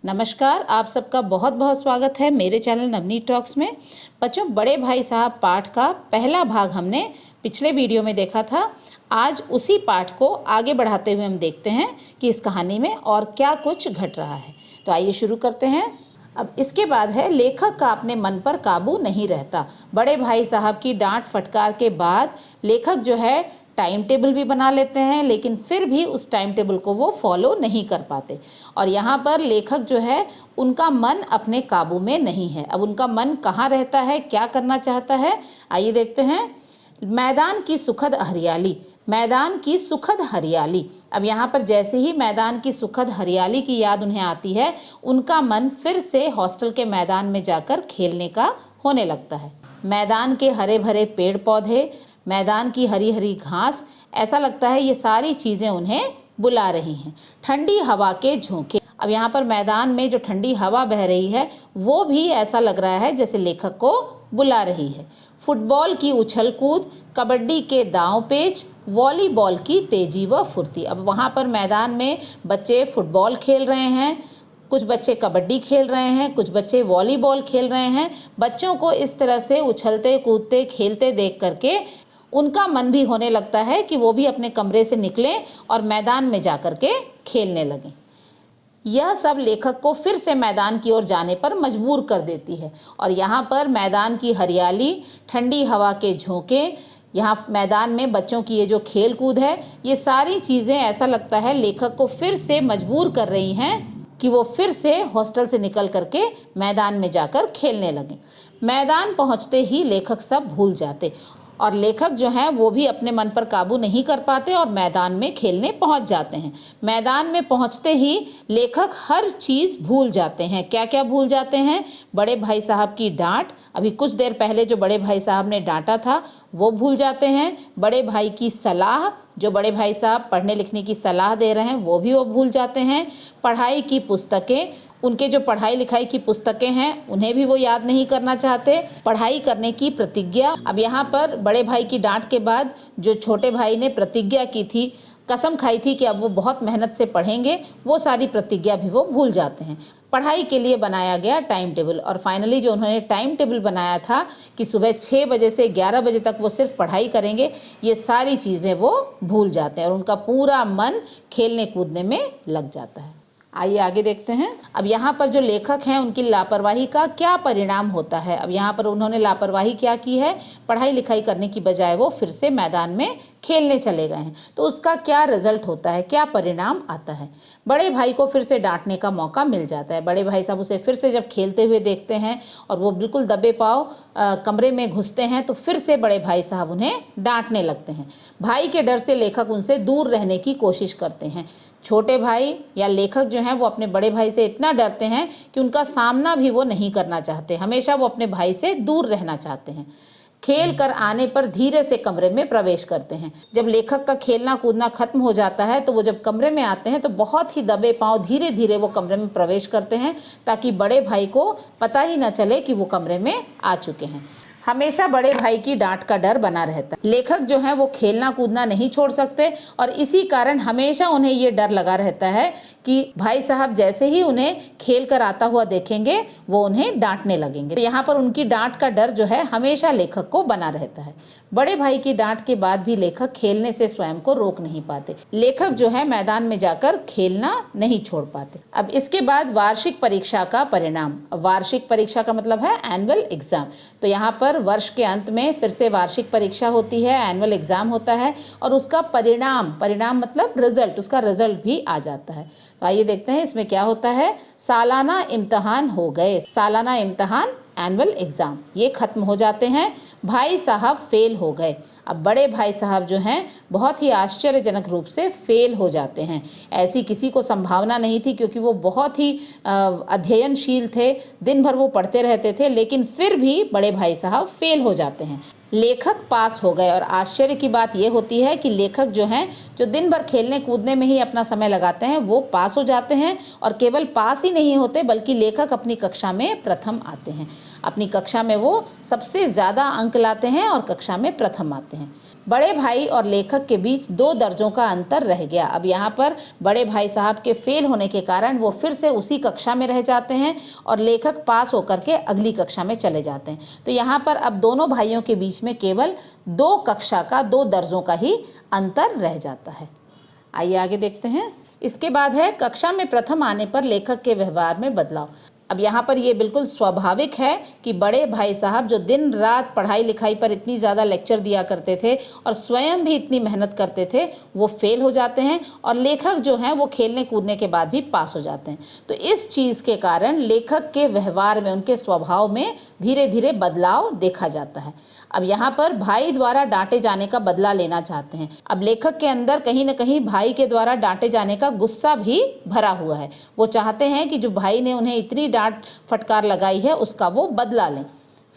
नमस्कार, आप सबका बहुत बहुत स्वागत है मेरे चैनल नवनीत टॉक्स में। बच्चों, बड़े भाई साहब पाठ का पहला भाग हमने पिछले वीडियो में देखा था। आज उसी पाठ को आगे बढ़ाते हुए हम देखते हैं कि इस कहानी में और क्या कुछ घट रहा है। तो आइए शुरू करते हैं। अब इसके बाद है, लेखक का अपने मन पर काबू नहीं रहता। बड़े भाई साहब की डांट फटकार के बाद लेखक जो है टाइम टेबल भी बना लेते हैं, लेकिन फिर भी उस टाइम टेबल को वो फॉलो नहीं कर पाते। और यहाँ पर लेखक जो है उनका मन अपने काबू में नहीं है। अब उनका मन कहाँ रहता है, क्या करना चाहता है, आइए देखते हैं। मैदान की सुखद हरियाली, मैदान की सुखद हरियाली। अब यहाँ पर जैसे ही मैदान की सुखद हरियाली की याद उन्हें आती है, उनका मन फिर से हॉस्टल के मैदान में जाकर खेलने का होने लगता है। मैदान के हरे भरे पेड़ पौधे, मैदान की हरी हरी घास, ऐसा लगता है ये सारी चीज़ें उन्हें बुला रही हैं। ठंडी हवा के झोंके, अब यहाँ पर मैदान में जो ठंडी हवा बह रही है वो भी ऐसा लग रहा है जैसे लेखक को बुला रही है। फुटबॉल की उछल कूद, कबड्डी के दांव पेच, वॉलीबॉल की तेजी व फुर्ती। अब वहाँ पर मैदान में बच्चे फुटबॉल खेल रहे हैं, कुछ बच्चे कबड्डी खेल रहे हैं, कुछ बच्चे वॉलीबॉल खेल रहे हैं। बच्चों को इस तरह से उछलते कूदते खेलते देख करके उनका मन भी होने लगता है कि वो भी अपने कमरे से निकलें और मैदान में जाकर के खेलने लगें। यह सब लेखक को फिर से मैदान की ओर जाने पर मजबूर कर देती है। और यहाँ पर मैदान की हरियाली, ठंडी हवा के झोंके, यहाँ मैदान में बच्चों की ये जो खेल कूद है, ये सारी चीज़ें ऐसा लगता है लेखक को फिर से मजबूर कर रही हैं कि वो फिर से हॉस्टल से निकल करके मैदान में जाकर खेलने लगें। मैदान पहुँचते ही लेखक सब भूल जाते और लेखक जो हैं वो भी अपने मन पर काबू नहीं कर पाते और मैदान में खेलने पहुंच जाते हैं। मैदान में पहुंचते ही लेखक हर चीज़ भूल जाते हैं। क्या क्या भूल जाते हैं? बड़े भाई साहब की डांट, अभी कुछ देर पहले जो बड़े भाई साहब ने डांटा था वो भूल जाते हैं। बड़े भाई की सलाह, जो बड़े भाई साहब पढ़ने लिखने की सलाह दे रहे हैं वो भी वो भूल जाते हैं। पढ़ाई की पुस्तकें, उनके जो पढ़ाई लिखाई की पुस्तकें हैं उन्हें भी वो याद नहीं करना चाहते। पढ़ाई करने की प्रतिज्ञा, अब यहाँ पर बड़े भाई की डांट के बाद जो छोटे भाई ने प्रतिज्ञा की थी, कसम खाई थी कि अब वो बहुत मेहनत से पढ़ेंगे, वो सारी प्रतिज्ञा भी वो भूल जाते हैं। पढ़ाई के लिए बनाया गया टाइम टेबल, और फाइनली जो उन्होंने टाइम टेबल बनाया था कि सुबह 6 बजे से 11 बजे तक वो सिर्फ पढ़ाई करेंगे, ये सारी चीज़ें वो भूल जाते हैं और उनका पूरा मन खेलने कूदने में लग जाता है। आइए आगे देखते हैं। अब यहाँ पर जो लेखक हैं उनकी लापरवाही का क्या परिणाम होता है। अब यहाँ पर उन्होंने लापरवाही क्या की है, पढ़ाई लिखाई करने की बजाय वो फिर से मैदान में खेलने चले गए हैं। तो उसका क्या रिजल्ट होता है, क्या परिणाम आता है? बड़े भाई को फिर से डांटने का मौका मिल जाता है। बड़े भाई साहब उसे फिर से जब खेलते हुए देखते हैं और वो बिल्कुल दबे पाँव कमरे में घुसते हैं तो फिर से बड़े भाई साहब उन्हें डांटने लगते हैं। भाई के डर से लेखक उनसे दूर रहने की कोशिश करते हैं। छोटे भाई या लेखक जो हैं वो अपने बड़े भाई से इतना डरते हैं कि उनका सामना भी वो नहीं करना चाहते, हमेशा वो अपने भाई से दूर रहना चाहते हैं। खेल कर आने पर धीरे से कमरे में प्रवेश करते हैं। जब लेखक का खेलना कूदना खत्म हो जाता है तो वो जब कमरे में आते हैं तो बहुत ही दबे पांव धीरे धीरे वो कमरे में प्रवेश करते हैं ताकि बड़े भाई को पता ही न चले कि वो कमरे में आ चुके हैं। हमेशा बड़े भाई की डांट का डर बना रहता है। लेखक जो है वो खेलना कूदना नहीं छोड़ सकते और इसी कारण हमेशा उन्हें ये डर लगा रहता है कि भाई साहब जैसे ही उन्हें खेल कर आता हुआ देखेंगे वो उन्हें डांटने लगेंगे। तो यहाँ पर उनकी डांट का डर जो है हमेशा लेखक को बना रहता है। बड़े भाई की डांट के बाद भी लेखक खेलने से स्वयं को रोक नहीं पाते। लेखक जो है मैदान में जाकर खेलना नहीं छोड़ पाते। अब इसके बाद वार्षिक परीक्षा का परिणाम। वार्षिक परीक्षा का मतलब है एनुअल एग्जाम। तो यहाँ पर वर्ष के अंत में फिर से वार्षिक परीक्षा होती है, एनुअल एग्जाम होता है और उसका परिणाम, परिणाम मतलब रिजल्ट, उसका रिजल्ट भी आ जाता है। तो आइए देखते हैं इसमें क्या होता है। सालाना इम्तहान हो गए, सालाना इम्तहान एनुअल एग्ज़ाम ये ख़त्म हो जाते हैं। भाई साहब फेल हो गए। अब बड़े भाई साहब जो हैं बहुत ही आश्चर्यजनक रूप से फेल हो जाते हैं। ऐसी किसी को संभावना नहीं थी क्योंकि वो बहुत ही अध्ययनशील थे, दिन भर वो पढ़ते रहते थे, लेकिन फिर भी बड़े भाई साहब फेल हो जाते हैं। लेखक पास हो गए और आश्चर्य की बात ये होती है कि लेखक जो हैं जो दिन भर खेलने कूदने में ही अपना समय लगाते हैं वो पास हो जाते हैं और केवल पास ही नहीं होते बल्कि लेखक अपनी कक्षा में प्रथम आते हैं। अपनी कक्षा में वो सबसे ज़्यादा अंक लाते हैं और कक्षा में प्रथम आते हैं। बड़े भाई और लेखक के बीच 2 दर्जों का अंतर रह गया। अब यहाँ पर बड़े भाई साहब के फेल होने के कारण वो फिर से उसी कक्षा में रह जाते हैं और लेखक पास होकर के अगली कक्षा में चले जाते हैं। तो यहाँ पर अब दोनों भाइयों के बीच में केवल 2 कक्षा का 2 दर्जों का ही अंतर रह जाता है। आइए आगे देखते हैं। इसके बाद है कक्षा में प्रथम आने पर लेखक के व्यवहार में बदलाव। अब यहाँ पर ये बिल्कुल स्वाभाविक है कि बड़े भाई साहब जो दिन रात पढ़ाई लिखाई पर इतनी ज़्यादा लेक्चर दिया करते थे और स्वयं भी इतनी मेहनत करते थे, वो फेल हो जाते हैं और लेखक जो हैं वो खेलने कूदने के बाद भी पास हो जाते हैं। तो इस चीज़ के कारण लेखक के व्यवहार में, उनके स्वभाव में धीरे धीरे बदलाव देखा जाता है। अब यहाँ पर भाई द्वारा डांटे जाने का बदला लेना चाहते हैं। अब लेखक के अंदर कहीं ना कहीं भाई के द्वारा डांटे जाने का गुस्सा भी भरा हुआ है। वो चाहते हैं कि जो भाई ने उन्हें इतनी डांट फटकार लगाई है उसका वो बदला लें।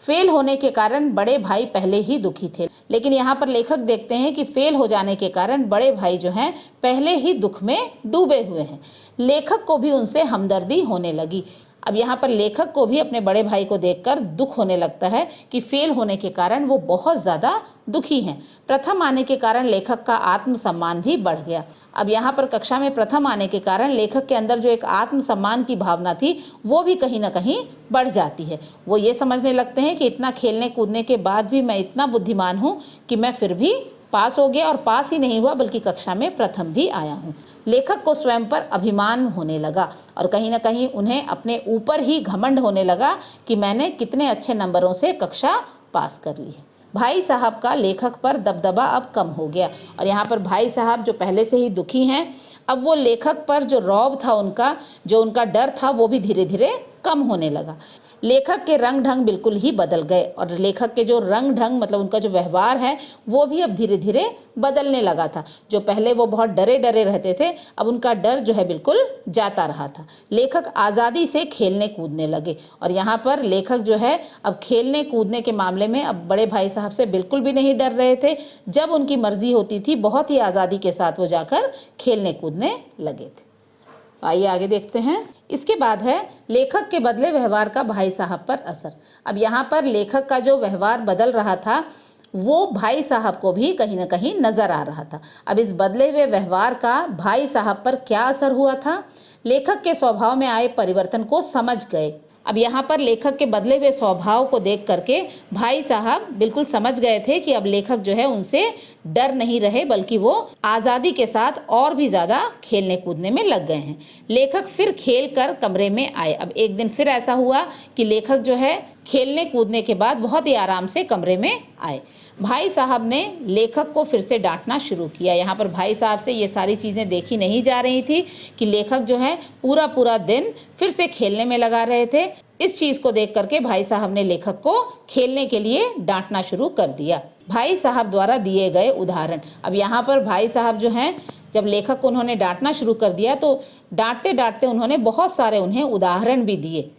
फेल होने के कारण बड़े भाई पहले ही दुखी थे, लेकिन यहाँ पर लेखक देखते हैं कि फेल हो जाने के कारण बड़े भाई जो हैं पहले ही दुख में डूबे हुए हैं। लेखक को भी उनसे हमदर्दी होने लगी। अब यहाँ पर लेखक को भी अपने बड़े भाई को देखकर दुख होने लगता है कि फेल होने के कारण वो बहुत ज़्यादा दुखी हैं। प्रथम आने के कारण लेखक का आत्मसम्मान भी बढ़ गया। अब यहाँ पर कक्षा में प्रथम आने के कारण लेखक के अंदर जो एक आत्मसम्मान की भावना थी वो भी कहीं ना कहीं बढ़ जाती है। वो ये समझने लगते हैं कि इतना खेलने कूदने के बाद भी मैं इतना बुद्धिमान हूँ कि मैं फिर भी पास हो गया, और पास ही नहीं हुआ बल्कि कक्षा में प्रथम भी आया हूँ। लेखक को स्वयं पर अभिमान होने लगा और कहीं ना कहीं उन्हें अपने ऊपर ही घमंड होने लगा कि मैंने कितने अच्छे नंबरों से कक्षा पास कर ली है। भाई साहब का लेखक पर दबदबा अब कम हो गया और यहाँ पर भाई साहब जो पहले से ही दुखी हैं, अब वो लेखक पर जो रौब था, उनका जो उनका डर था, वो भी धीरे धीरे कम होने लगा। लेखक के रंग ढंग बिल्कुल ही बदल गए और लेखक के जो रंग ढंग मतलब उनका जो व्यवहार है वो भी अब धीरे धीरे बदलने लगा था। जो पहले वो बहुत डरे डरे रहते थे, अब उनका डर जो है बिल्कुल जाता रहा था। लेखक आज़ादी से खेलने कूदने लगे और यहाँ पर लेखक जो है अब खेलने कूदने के मामले में अब बड़े भाई साहब से बिल्कुल भी नहीं डर रहे थे। जब उनकी मर्जी होती थी बहुत ही आज़ादी के साथ वो जाकर खेलने कूदने लगे थे। आइए आगे देखते हैं। इसके बाद है लेखक के बदले व्यवहार का भाई साहब पर असर। अब यहाँ पर लेखक का जो व्यवहार बदल रहा था वो भाई साहब को भी कहीं ना कहीं नज़र आ रहा था। अब इस बदले हुए व्यवहार का भाई साहब पर क्या असर हुआ था? लेखक के स्वभाव में आए परिवर्तन को समझ गए। अब यहाँ पर लेखक के बदले हुए स्वभाव को देख करके भाई साहब बिल्कुल समझ गए थे कि अब लेखक जो है उनसे डर नहीं रहे बल्कि वो आज़ादी के साथ और भी ज़्यादा खेलने कूदने में लग गए हैं। लेखक फिर खेल कर कमरे में आए। अब एक दिन फिर ऐसा हुआ कि लेखक जो है खेलने कूदने के बाद बहुत ही आराम से कमरे में आए। भाई साहब ने लेखक को फिर से डांटना शुरू किया। यहाँ पर भाई साहब से ये सारी चीज़ें देखी नहीं जा रही थी कि लेखक जो है पूरा पूरा दिन फिर से खेलने में लगा रहे थे। इस चीज़ को देख करके भाई साहब ने लेखक को खेलने के लिए डांटना शुरू कर दिया। भाई साहब द्वारा दिए गए उदाहरण। अब यहाँ पर भाई साहब जो हैं जब लेखक को उन्होंने डांटना शुरू कर दिया तो डांटते डांटते उन्होंने बहुत सारे उन्हें उदाहरण भी दिए।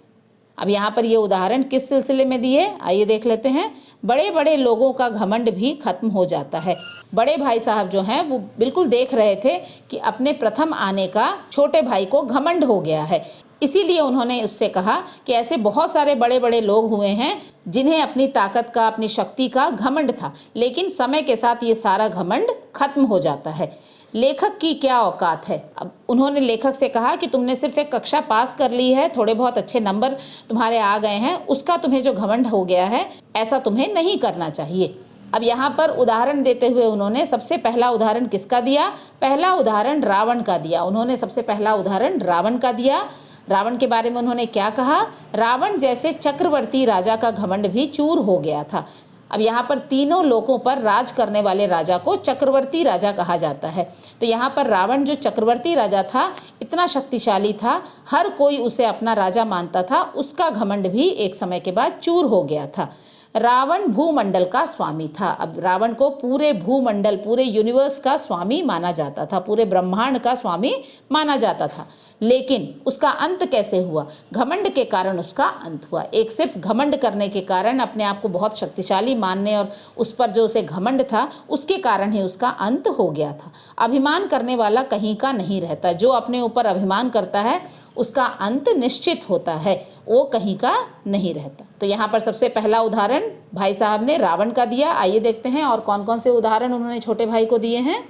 अब यहाँ पर ये उदाहरण किस सिलसिले में दिए, आइए देख लेते हैं। बड़े बड़े लोगों का घमंड भी खत्म हो जाता है। बड़े भाई साहब जो हैं वो बिल्कुल देख रहे थे कि अपने प्रथम आने का छोटे भाई को घमंड हो गया है, इसीलिए उन्होंने उससे कहा कि ऐसे बहुत सारे बड़े बड़े लोग हुए हैं जिन्हें अपनी ताकत का, अपनी शक्ति का घमंड था, लेकिन समय के साथ ये सारा घमंड खत्म हो जाता है। लेखक की क्या औकात है। अब उन्होंने लेखक से कहा कि तुमने सिर्फ एक कक्षा पास कर ली है, थोड़े बहुत अच्छे नंबर तुम्हारे आ गए हैं, उसका तुम्हें जो घमंड हो गया है ऐसा तुम्हें नहीं करना चाहिए। अब यहाँ पर उदाहरण देते हुए उन्होंने सबसे पहला उदाहरण किसका दिया? पहला उदाहरण रावण का दिया। उन्होंने सबसे पहला उदाहरण रावण का दिया। रावण के बारे में उन्होंने क्या कहा? रावण जैसे चक्रवर्ती राजा का घमंड भी चूर हो गया था। अब यहाँ पर तीनों लोकों पर राज करने वाले राजा को चक्रवर्ती राजा कहा जाता है। तो यहाँ पर रावण जो चक्रवर्ती राजा था, इतना शक्तिशाली था, हर कोई उसे अपना राजा मानता था, उसका घमंड भी एक समय के बाद चूर हो गया था। रावण भूमंडल का स्वामी था। अब रावण को पूरे भूमंडल, पूरे यूनिवर्स का स्वामी माना जाता था, पूरे ब्रह्मांड का स्वामी माना जाता था। लेकिन उसका अंत कैसे हुआ? घमंड के कारण उसका अंत हुआ। एक सिर्फ घमंड करने के कारण, अपने आप को बहुत शक्तिशाली मानने और उस पर जो उसे घमंड था उसके कारण ही उसका अंत हो गया था। अभिमान करने वाला कहीं का नहीं रहता। जो अपने ऊपर अभिमान करता है उसका अंत निश्चित होता है, वो कहीं का नहीं रहता। तो यहाँ पर सबसे पहला उदाहरण भाई साहब ने रावण का दिया। आइए देखते हैं और कौन कौन से उदाहरण उन्होंने छोटे भाई को दिए हैं।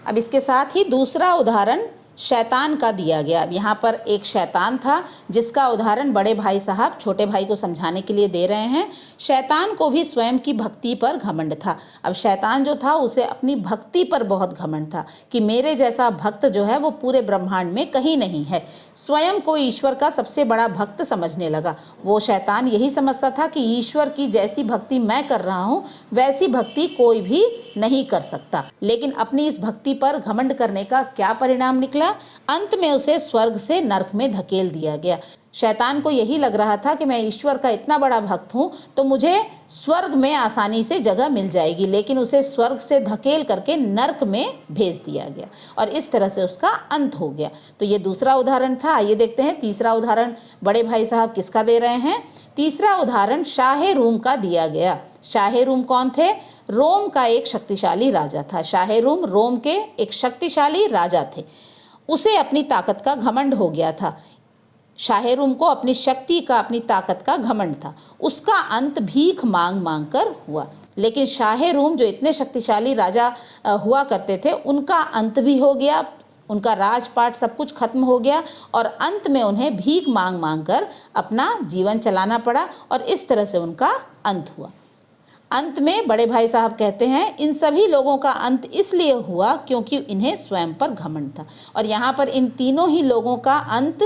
अब इसके साथ ही दूसरा उदाहरण शैतान का दिया गया। अब यहाँ पर एक शैतान था जिसका उदाहरण बड़े भाई साहब छोटे भाई को समझाने के लिए दे रहे हैं। शैतान को भी स्वयं की भक्ति पर घमंड था। अब शैतान जो था उसे अपनी भक्ति पर बहुत घमंड था कि मेरे जैसा भक्त जो है वो पूरे ब्रह्मांड में कहीं नहीं है। स्वयं को ईश्वर का सबसे बड़ा भक्त समझने लगा। वो शैतान यही समझता था कि ईश्वर की जैसी भक्ति मैं कर रहा हूँ वैसी भक्ति कोई भी नहीं कर सकता। लेकिन अपनी इस भक्ति पर घमंड करने का क्या परिणाम निकला? अंत में उसे स्वर्ग से नरक में धकेल दिया गया। शैतान को यही लग रहा था कि मैं ईश्वर का इतना बड़ा भक्त हूँ तो मुझे स्वर्ग में आसानी से जगह मिल जाएगी, लेकिन उसे स्वर्ग से धकेल करके नरक में भेज दिया गया और इस तरह से उसका अंत हो गया। तो ये दूसरा उदाहरण था। आइए देखते हैं तीसरा उदाहरण बड़े भाई साहब किसका दे रहे हैं। तीसरा उदाहरण शाहे रूम का दिया गया। शाहे रूम कौन थे? रोम का एक शक्तिशाली राजा था। शाहे रूम रोम के एक शक्तिशाली राजा थे। उसे अपनी ताकत का घमंड हो गया था। शाहे रूम को अपनी शक्ति का, अपनी ताकत का घमंड था। उसका अंत भीख मांग मांग कर हुआ। लेकिन शाहे रूम जो इतने शक्तिशाली राजा हुआ करते थे उनका अंत भी हो गया, उनका राजपाट सब कुछ खत्म हो गया और अंत में उन्हें भीख मांग मांग कर अपना जीवन चलाना पड़ा और इस तरह से उनका अंत हुआ। अंत में बड़े भाई साहब कहते हैं इन सभी लोगों का अंत इसलिए हुआ क्योंकि इन्हें स्वयं पर घमंड था। और यहाँ पर इन तीनों ही लोगों का अंत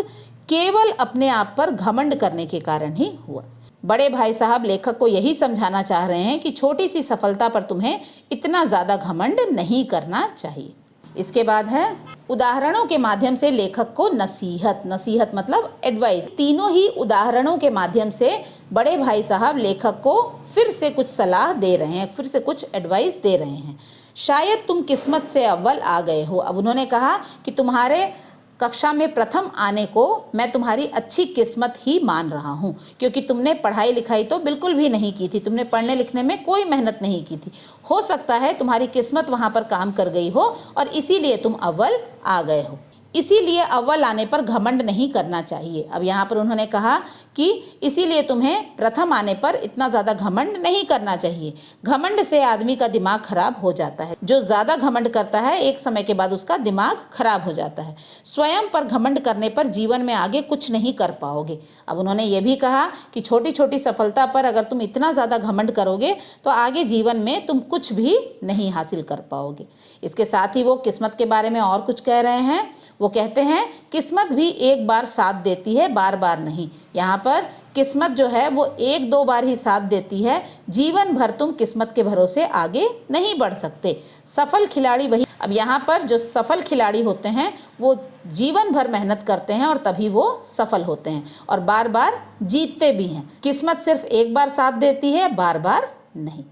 केवल अपने आप पर घमंड करने के कारण ही हुआ। बड़े भाई साहब लेखक को यही समझाना चाह रहे हैं कि छोटी सी सफलता पर तुम्हें इतना ज़्यादा घमंड नहीं करना चाहिए। इसके बाद है उदाहरणों के माध्यम से लेखक को नसीहत। नसीहत मतलब एडवाइस। तीनों ही उदाहरणों के माध्यम से बड़े भाई साहब लेखक को फिर से कुछ सलाह दे रहे हैं, फिर से कुछ एडवाइस दे रहे हैं। शायद तुम किस्मत से अव्वल आ गए हो। अब उन्होंने कहा कि तुम्हारे कक्षा में प्रथम आने को मैं तुम्हारी अच्छी किस्मत ही मान रहा हूँ, क्योंकि तुमने पढ़ाई लिखाई तो बिल्कुल भी नहीं की थी, तुमने पढ़ने लिखने में कोई मेहनत नहीं की थी। हो सकता है तुम्हारी किस्मत वहाँ पर काम कर गई हो और इसीलिए तुम अव्वल आ गए हो। इसीलिए अव्वल आने पर घमंड नहीं करना चाहिए। अब यहाँ पर उन्होंने कहा कि इसीलिए तुम्हें प्रथम आने पर इतना ज़्यादा घमंड नहीं करना चाहिए। घमंड से आदमी का दिमाग खराब हो जाता है। जो ज़्यादा घमंड करता है एक समय के बाद उसका दिमाग खराब हो जाता है। स्वयं पर घमंड करने पर जीवन में आगे कुछ नहीं कर पाओगे। अब उन्होंने ये भी कहा कि छोटी छोटी सफलता पर अगर तुम इतना ज़्यादा घमंड करोगे तो आगे जीवन में तुम कुछ भी नहीं हासिल कर पाओगे। इसके साथ ही वो किस्मत के बारे में और कुछ कह रहे हैं। वो कहते हैं किस्मत भी एक बार साथ देती है, बार बार नहीं। यहाँ पर किस्मत जो है वो एक दो बार ही साथ देती है। जीवन भर तुम किस्मत के भरोसे आगे नहीं बढ़ सकते। सफल खिलाड़ी वही। अब यहाँ पर जो सफल खिलाड़ी होते हैं वो जीवन भर मेहनत करते हैं और तभी वो सफल होते हैं और बार बार जीतते भी हैं। किस्मत सिर्फ एक बार साथ देती है, बार बार नहीं।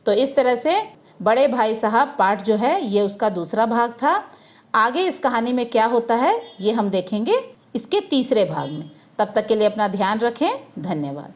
तो इस तरह से बड़े भाई साहब पाठ जो है ये उसका दूसरा भाग था। आगे इस कहानी में क्या होता है ये हम देखेंगे इसके तीसरे भाग में। तब तक के लिए अपना ध्यान रखें। धन्यवाद।